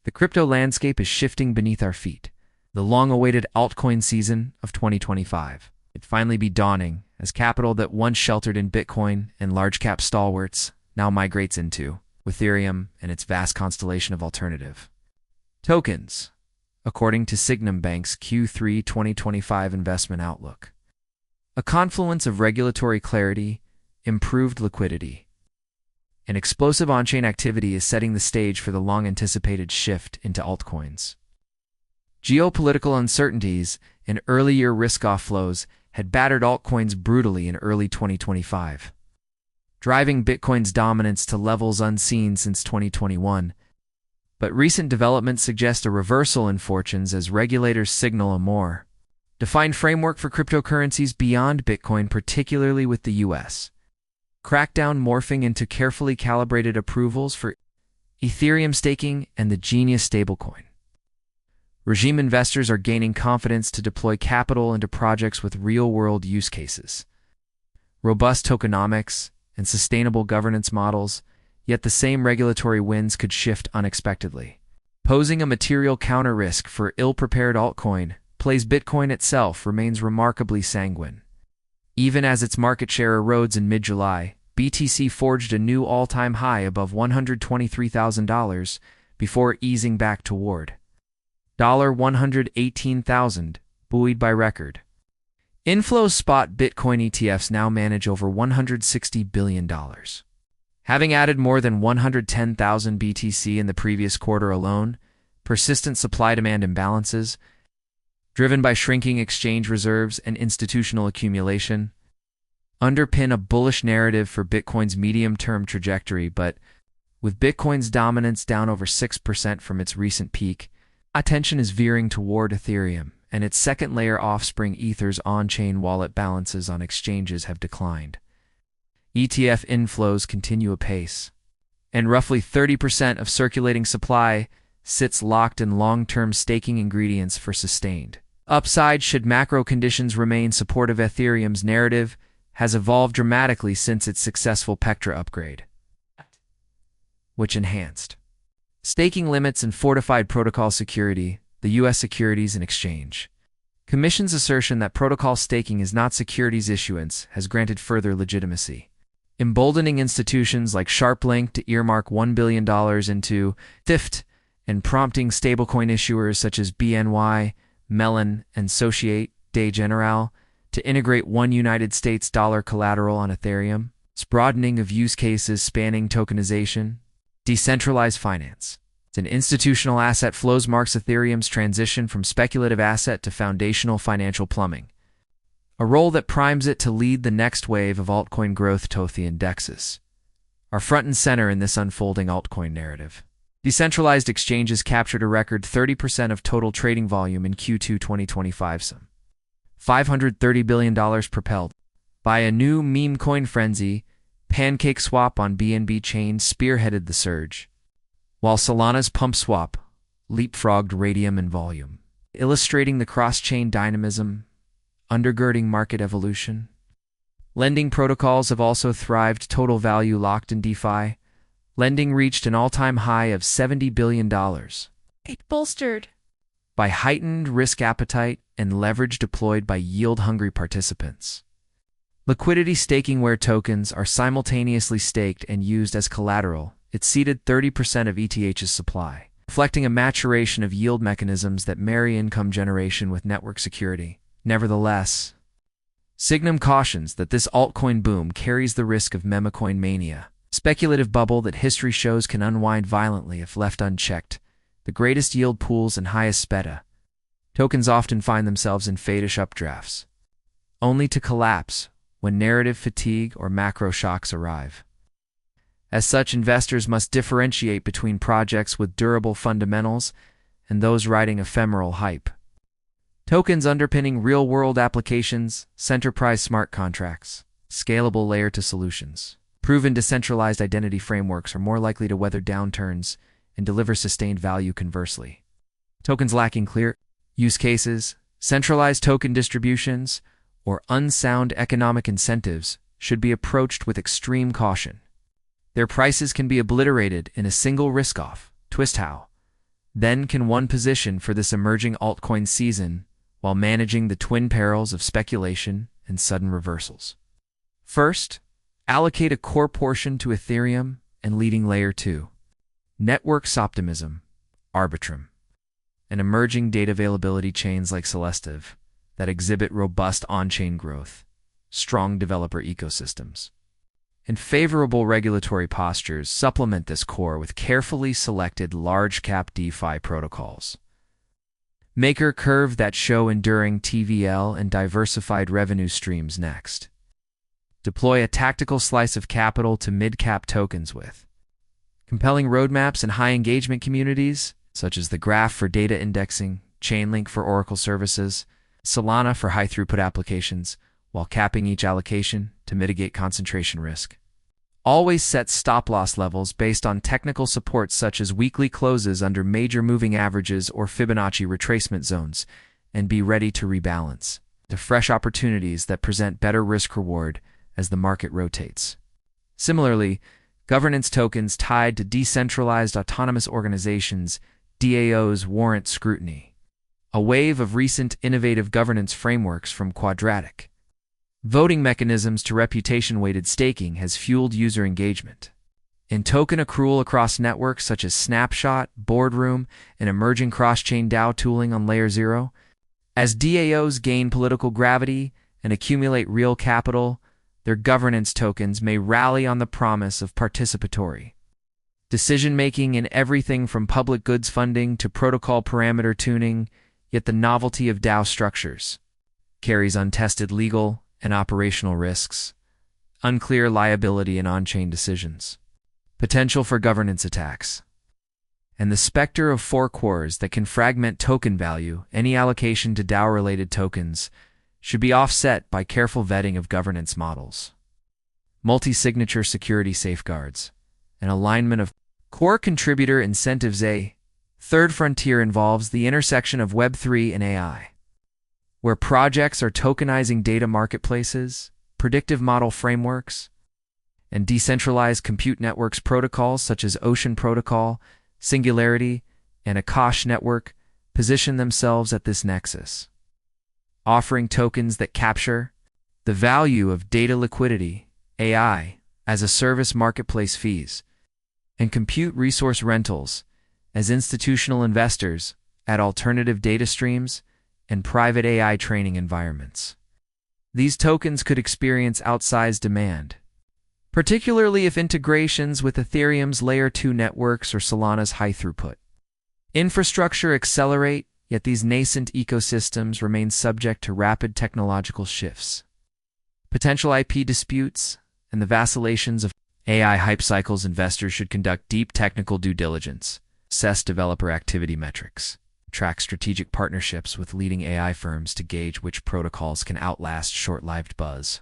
The crypto landscape is shifting beneath our feet. The long-awaited altcoin season of 2025. It finally be dawning as capital that once sheltered in Bitcoin and large-cap stalwarts now migrates into Ethereum and its vast constellation of alternative tokens, according to Sygnum Bank's Q3 2025 investment outlook. A confluence of regulatory clarity, improved liquidity, and explosive on-chain activity is setting the stage for the long-anticipated shift into altcoins. Geopolitical uncertainties and early-year risk-off flows had battered altcoins brutally in early 2025, driving Bitcoin's dominance to levels unseen since 2021. But recent developments suggest a reversal in fortunes as regulators signal a more defined framework for cryptocurrencies beyond Bitcoin, particularly with the U.S. crackdown morphing into carefully calibrated approvals for Ethereum staking and the Genius stablecoin. Regime investors are gaining confidence to deploy capital into projects with real-world use cases, robust tokenomics, and sustainable governance models, yet the same regulatory winds could shift unexpectedly, posing a material counter-risk for ill-prepared altcoin. Plays Bitcoin itself remains remarkably sanguine. Even as its market share erodes in mid-July, BTC forged a new all-time high above $123,000 before easing back toward $118,000, buoyed by record inflows. Spot Bitcoin ETFs now manage over $160 billion, having added more than 110,000 BTC in the previous quarter alone. Persistent supply-demand imbalances, driven by shrinking exchange reserves and institutional accumulation, underpin a bullish narrative for Bitcoin's medium-term trajectory. But with Bitcoin's dominance down over 6% from its recent peak, attention is veering toward Ethereum, and its second-layer offspring Ether's on-chain wallet balances on exchanges have declined. ETF inflows continue apace, and roughly 30% of circulating supply sits locked in long-term staking ingredients for sustained upside should macro conditions remain supportive. Ethereum's narrative has evolved dramatically since its successful Pectra upgrade, which enhanced staking limits and fortified protocol security. The U.S. Securities and Exchange Commission's assertion that protocol staking is not securities issuance has granted further legitimacy, emboldening institutions like SharpLink to earmark $1 billion into theft and prompting stablecoin issuers such as BNY, Mellon, and Societe Generale to integrate one United States dollar collateral on Ethereum. Its broadening of use cases spanning tokenization, decentralized finance, and institutional asset flows marks Ethereum's transition from speculative asset to foundational financial plumbing, a role that primes it to lead the next wave of altcoin growth. Tothi indexes are front and center in this unfolding altcoin narrative. Decentralized exchanges captured a record 30% of total trading volume in Q2 2025, some $530 billion, propelled by a new meme coin frenzy. PancakeSwap on BNB chain spearheaded the surge, while Solana's PumpSwap leapfrogged Radium in volume, illustrating the cross-chain dynamism undergirding market evolution. Lending protocols have also thrived. Total value locked in DeFi lending reached an all-time high of $70 billion, bolstered by heightened risk appetite and leverage deployed by yield-hungry participants. Liquidity staking, where tokens are simultaneously staked and used as collateral, exceeded 30% of ETH's supply, reflecting a maturation of yield mechanisms that marry income generation with network security. Nevertheless, Sygnum cautions that this altcoin boom carries the risk of memecoin mania, speculative bubble that history shows can unwind violently if left unchecked. The greatest yield pools and highest beta tokens often find themselves in faddish updrafts, only to collapse when narrative fatigue or macro shocks arrive. As such, investors must differentiate between projects with durable fundamentals and those riding ephemeral hype. Tokens underpinning real-world applications, enterprise smart contracts, scalable layer-2 solutions, proven decentralized identity frameworks are more likely to weather downturns and deliver sustained value. Conversely, tokens lacking clear use cases, centralized token distributions, or unsound economic incentives should be approached with extreme caution. Their prices can be obliterated in a single risk-off, twist how, Then can one position for this emerging altcoin season while managing the twin perils of speculation and sudden reversals? First, allocate a core portion to Ethereum and leading layer 2. Networks optimism, Arbitrum, and emerging data availability chains like Celestive that exhibit robust on-chain growth, strong developer ecosystems, and favorable regulatory postures supplement this core with carefully selected large-cap DeFi protocols. Maker curve that show enduring TVL and diversified revenue streams next. Deploy a tactical slice of capital to mid-cap tokens with compelling roadmaps and high engagement communities, such as the Graph for data indexing, Chainlink for Oracle services, Solana for high-throughput applications, while capping each allocation to mitigate concentration risk. Always set stop-loss levels based on technical support such as weekly closes under major moving averages or Fibonacci retracement zones, and be ready to rebalance to fresh opportunities that present better risk-reward as the market rotates. Similarly, governance tokens tied to decentralized autonomous organizations, DAOs, warrant scrutiny. A wave of recent innovative governance frameworks from Quadratic voting mechanisms to reputation-weighted staking has fueled user engagement. In token accrual across networks such as Snapshot, Boardroom, and emerging cross-chain DAO tooling on Layer 0, as DAOs gain political gravity and accumulate real capital, their governance tokens may rally on the promise of participatory decision-making in everything from public goods funding to protocol parameter tuning, yet the novelty of DAO structures carries untested legal and operational risks, unclear liability and on-chain decisions, potential for governance attacks, and the specter of fork wars that can fragment token value. Any allocation to DAO-related tokens should be offset by careful vetting of governance models, multi-signature security safeguards, and alignment of core contributor incentives. A third frontier involves the intersection of Web3 and AI, where projects are tokenizing data marketplaces, predictive model frameworks, and decentralized compute networks. Protocols such as Ocean Protocol, Singularity, and Akash Network position themselves at this nexus, offering tokens that capture the value of data liquidity, AI, as a service marketplace fees, and compute resource rentals as institutional investors at alternative data streams and private AI training environments. These tokens could experience outsized demand, particularly if integrations with Ethereum's Layer 2 networks or Solana's high-throughput infrastructure accelerate, yet these nascent ecosystems remain subject to rapid technological shifts, potential IP disputes, and the vacillations of AI hype cycles. Investors should conduct deep technical due diligence, assess developer activity metrics, track strategic partnerships with leading AI firms to gauge which protocols can outlast short-lived buzz.